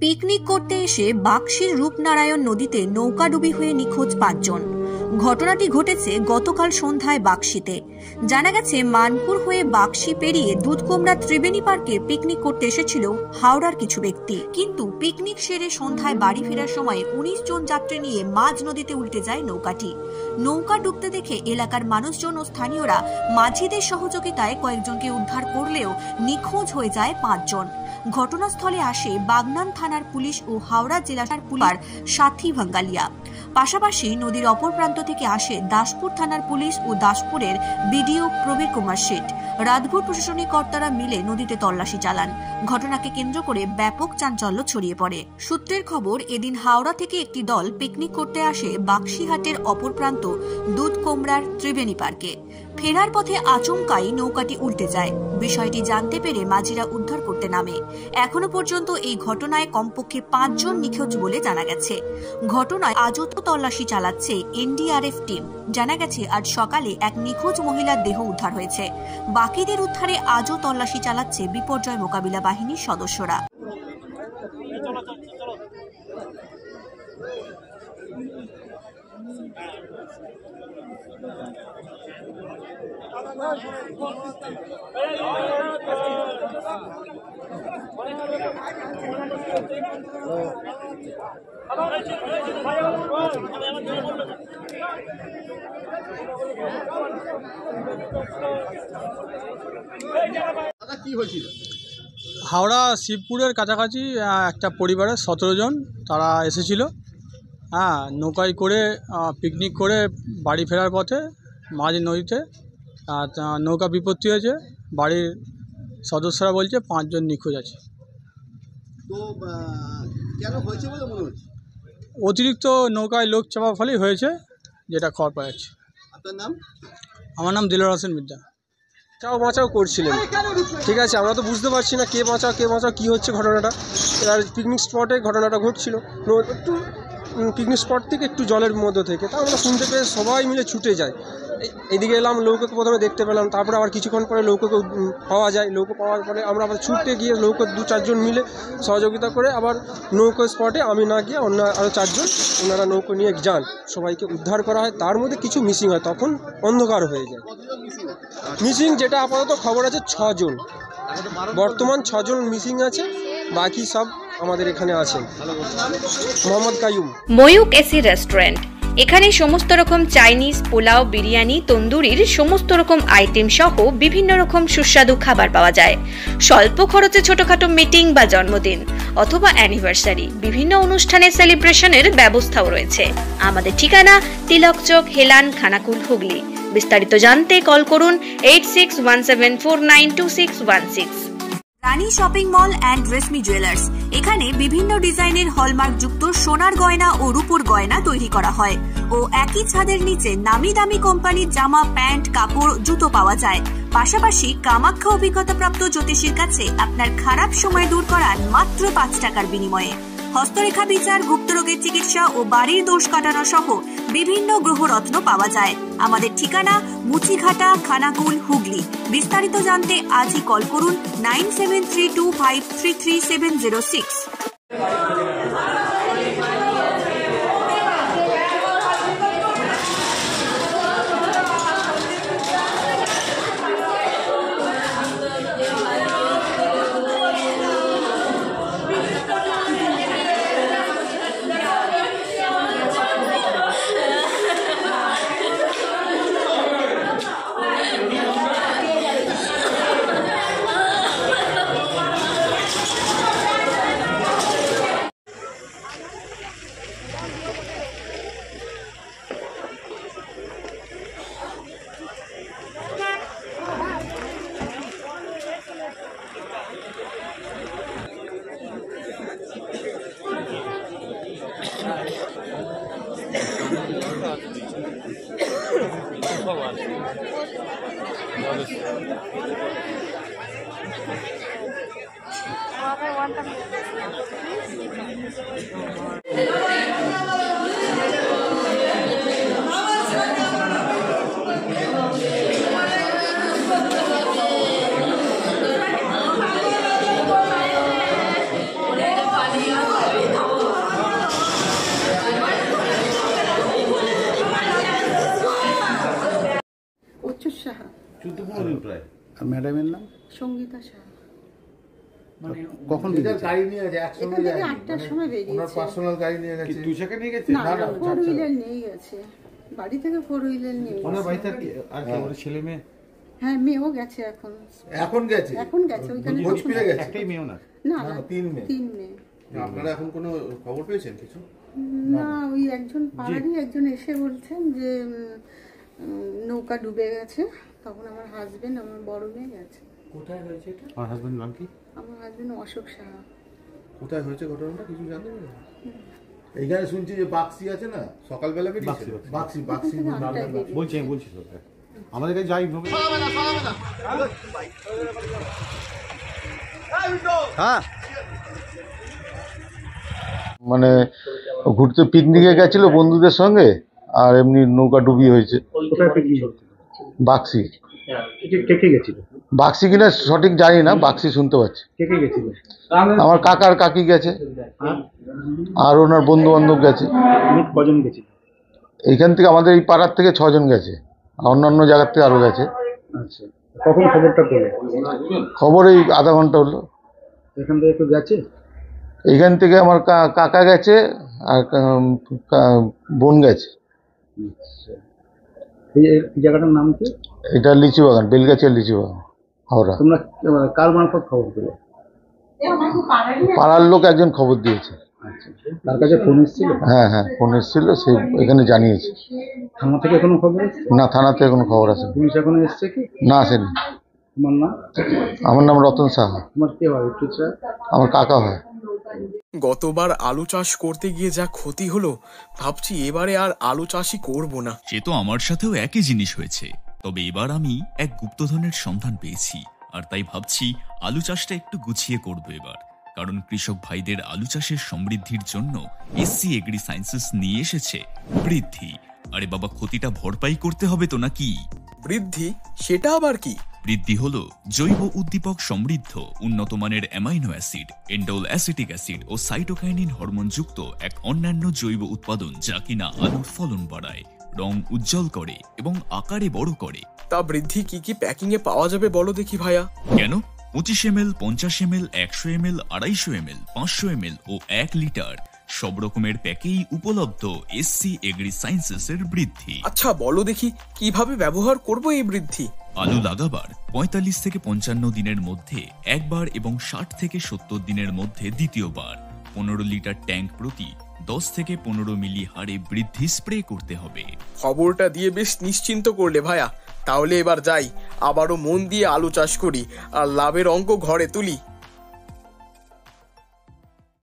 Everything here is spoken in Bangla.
পিকনিক করতে এসে বাক্সির রূপনারায়ণ নদীতে নৌকাডুবি হয়ে নিখোঁজ ৫ জন। ঘটনাটি ঘটেছে গতকাল সন্ধ্যায় বাক্সিতে। জানা গেছে মানপুর হয়ে বাক্সি পেরিয়ে দুধকুমড়া ত্রিবেণী পার্কে পিকনিক করতে এসেছিল হাওড়ার কিছু ব্যক্তি, কিন্তু পিকনিক সেরে সন্ধ্যায় বাড়ি ফেরার সময় ১৯ জন যাত্রী নিয়ে মাঝ নদীতে উল্টে যায় নৌকাটি। নৌকা ডুবতে দেখে এলাকার মানুষজন ও স্থানীয়রা মাঝিদের সহযোগিতায় কয়েকজনকে উদ্ধার করলেও নিখোঁজ হয়ে যায় ৫ জন। ঘটনাস্থলে আসে বাগনান থানার পুলিশ ও হাওড়া জেলার পুলিশ সাথী ভাঙ্গালিয়া। পাশাপাশি নদীর অপর প্রান্ত থেকে আসে দাসপুর থানার পুলিশ ও দাসপুরের বিডিও প্রবীর কুমার শেঠ। রাতভর প্রশাসনিক কর্তারা মিলে নদীতে তল্লাশি চালান। ঘটনাকে কেন্দ্র করে ব্যাপক চাঞ্চল্য ছড়িয়ে পড়ে। সূত্রের খবর, এদিন হাওড়া থেকে একটি দল পিকনিক করতে আসে বাক্সিহাটের অপর প্রান্ত দুধকুমড়ার ত্রিবেণী পার্কে। ফেরার পথে আচমকাই নৌকাটি উল্টে যায়। বিষয়টি জানতে পেরে মাঝিরা উদ্ধার করতে নামে। এখনো পর্যন্ত এই ঘটনায় কমপক্ষে ৫ জন নিখোঁজ বলে জানা গেছে। ঘটনায় আজও তল্লাশি চালাচ্ছে এনডিআরএফ টিম। জানা গেছে আজ সকালে এক নিখোঁজ মহিলার দেহ উদ্ধার হয়েছে। বাকিদের উদ্ধারে আজও তল্লাশি চালাচ্ছে বিপর্যয় মোকাবিলা বাহিনীর সদস্যরা। হাওড়া শিবপুরের কাছাকাছি একটা পরিবারের ১৭ জন তারা এসেছিল। নৌকায় করে পিকনিক করে বাড়ি ফেরার পথে মাঝ নদীতে নৌকা বিপত্তি হয়েছে। বাড়ির সদস্যরা বলছে ৫ জন নিখোঁজ আছে। তো কেন হয়েছে বলে মনে হচ্ছে? অতিরিক্ত নৌকায় লোক চাপার ফলেই হয়েছে, যেটা খবর পাওয়া যাচ্ছে। আপনার নাম? আমার নাম দিলর হোসেন মির্জা। বাঁচাও করছিলেন, ঠিক আছে, আমরা তো বুঝতে পারছি না কে বাঁচাও কী হচ্ছে ঘটনাটা। এবার পিকনিক স্পটে ঘটনাটা ঘটছিল, একটু পিকনিক স্পট থেকে একটু জলের মধ্যে থেকে, তা আমরা শুনতে পেয়ে সবাই মিলে ছুটে যাই। এদিকে এলাম, নৌকাকে প্রথমে দেখতে পেলাম, তারপরে আবার কিছুক্ষণ পরে নৌকাকে পাওয়া যায়। নৌকা পাওয়ার পরে আমরা আবার ছুটতে গিয়ে নৌকা ২-৪ জন মিলে সহযোগিতা করে আবার নৌকা স্পটে আমি না গিয়ে অন্য আরও ৪ জন ওনারা নৌকা নিয়ে যান, সবাইকে উদ্ধার করা হয়। তার মধ্যে কিছু মিসিং হয়, তখন অন্ধকার হয়ে যায়। মিসিং যেটা আপাতত খবর আছে ৬ জন, বর্তমান ৬ জন মিসিং আছে, বাকি সব আমাদের এখানে আছেন। মোহাম্মদ কাইয়ুম। ময়ূক এসি রেস্টুরেন্ট, এখানে সমস্ত রকম চাইনিজ, পোলাও, বিরিয়ানি, তন্দুরির সমস্ত রকম আইটেম সহ বিভিন্ন রকম সুস্বাদু খাবার পাওয়া যায়। স্বল্প খরচে ছোটখাটো মিটিং বা জন্মদিন অথবা অ্যানিভার্সারি, বিভিন্ন অনুষ্ঠানে সেলিব্রেশনের ব্যবস্থাও রয়েছে। আমাদের ঠিকানা তিলক চক, হেলান, খানাকুল, হুগলি। বিস্তারিত জানতে কল করুন 8617492616। Rani shopping mall and Reshmi jewellers, এখানে বিভিন্ন ডিজাইনের হলমার্ক যুক্ত সোনার গয়না ও রূপোর গয়না তৈরি করা হয় ও একই ছাদের নিচে নামি দামি কোম্পানির জামা, প্যান্ট, কাপড়, জুতো পাওয়া যায়। পাশাপাশি কামাখ্যা অভিজ্ঞতাপ্রাপ্ত জ্যোতিষীর কাছে আপনার খারাপ সময় দূর করার মাত্র ৫ টাকার বিনিময়ে হস্তরেখা বিচার, গুপ্তরোগের চিকিৎসা ও বাড়ির দোষ কাটানো সহ বিভিন্ন গ্রহরত্ন পাওয়া যায়। আমাদের ঠিকানা মুচিঘাটা, খানাকুল, হুগলি। বিস্তারিত জানতে আজই কল করুন 9732533706। Gracias. আর ম্যাডামের নাম সঙ্গীতা শাহ। কখন গাড়ি নিয়ে গেছে একসঙ্গে এখান থেকে 8টার সময় ওনার বেরিয়েছে। পার্সোনাল গাড়ি নিয়ে গেছে। দুই চাকা নিয়ে গেছে? না, 4 হুইলার নিয়ে গেছে। বাড়ি থেকে 4 হুইলার নিয়ে ওনার গেছে। বাড়ি থেকে আর কি ওর ছেলে মেয়ে? হ্যাঁ, মেয়েও গেছে এখন। এখন গেছে ওইখানে খোঁজ পেয়ে গেছে। একটাই মেয়ে ওনার? না, না, 3 মেয়ে। 3 মেয়ে। আপনারা এখন কোনো খবর পেয়েছেন কিছু? না, ওই একজন পাড়ারই একজন এসে বলছেন যে নৌকা ডুবে গেছে। তখন আমার হাজবেন্ড, আমার বড় মেয়ে গেছে। কোথায় হয়েছে এটা? আমার হাজবেন্ড নাম কি? আমার হাজবেন্ড অশোক সাহা। কোথায় হয়েছে ঘটনাটা কিছু জানেন? এইখানে শুনছি যে বাক্সি আছে না, সকালবেলা বেরিয়েছে। বাক্সি বলছি আমাদের কাছে যাই হ্যাঁ, মানে ঘুরতে পিকনিকে গেছিল বন্ধুদের সঙ্গে, আর এমনি নৌকা ডুবি হয়েছে। বাক্সি। বাক্সি কিনা সঠিক জানি না, বাক্সি শুনতে পাচ্ছি। আমার কাকার কাকি গেছে, আর ওনার বন্ধু বান্ধব গেছে। এইখান থেকে আমাদের এই পাড়ার থেকে 6 জন গেছে, আর অন্যান্য জায়গার থেকে আরো গেছে। কখন খবরটা পেলে? খবর এই আধা ঘন্টা হলো। এখান থেকে কেউ গেছে? এইখান থেকে আমার কাকা গেছে, আর বোন গেছে। এই জায়গাটার নাম কি? এটা লিচু বাগান, বেলগাছিয়া লিচু বাগান, হাওড়া। তোমরা কার মারফত খবর পেলে? পাড়ার লোক একজন খবর দিয়েছে। তার কাছে ফোন এসেছিল? হ্যাঁ, ফোন এসেছিল, সে এখানে জানিয়েছে। থানা থেকে কোনো খবর এসেছে? না, থানা থেকে কোনো খবর আসেনি। পুলিশ এখনো এসছে কি? না, আসেনি। তোমার নাম? আমার নাম রতন সাহা। তোমার কে হয়? একটু স্যার। আমার কাকা হয়। গতবার আলু চাষ করতে গিয়ে যা ক্ষতি হলো, ভাবছি এবারে আর আলু চাষই করব না। সে তো আমার সাথেও একই জিনিস হয়েছে, তবে এবার আমি এক গুপ্তধনের সন্ধান পেয়েছি, আর তাই ভাবছি আলু চাষটা একটু গুছিয়ে করব এবার। কারণ কৃষক ভাইদের আলু চাষের সমৃদ্ধির জন্য এসসি এগ্রি সায়েন্সেস নিয়ে এসেছে বৃদ্ধি। আরে বাবা, ক্ষতিটা ভরপাই করতে হবে তো নাকি? বৃদ্ধি সেটা আবার কি? বৃদ্ধি হলো জৈব উদ্দীপক সমৃদ্ধ উন্নত মানের amino acid, indole acetic acid ও সাইটোকাইনিন হরমোন যুক্ত এক অন্যান্য জৈব উৎপাদন, যা কিনা আলুর ফলন বাড়ায়, রং উজ্জ্বল করে এবং আকারে বড় করে। তা বৃদ্ধি কি কি প্যাকিং এ পাওয়া যাবে বলো দেখি ভাইয়া। কেন? 25 ml, 50 ml, 100 ml, 250 ml, 500 ml ও 1 লিটার সব রকমের প্যাকেই উপলব্ধ এসসি এগ্রি সায়েন্সেস এর বৃদ্ধি। আচ্ছা বলো দেখি কিভাবে ব্যবহার করব এই বৃদ্ধি? আলু লাগাবার 45 থেকে 55 দিনের মধ্যে একবার এবং 60 থেকে 70 দিনের মধ্যে দ্বিতীয়বার 15 লিটার ট্যাঙ্ক প্রতি 10 থেকে 15 মিলি হারে বৃদ্ধি স্প্রে করতে হবে। খবরটা দিয়ে বেশ নিশ্চিন্ত করলে ভাইয়া। তাহলে এবার যাই, আবারও মন দিয়ে আলু চাষ করি আর লাভের অঙ্ক ঘরে তুলি।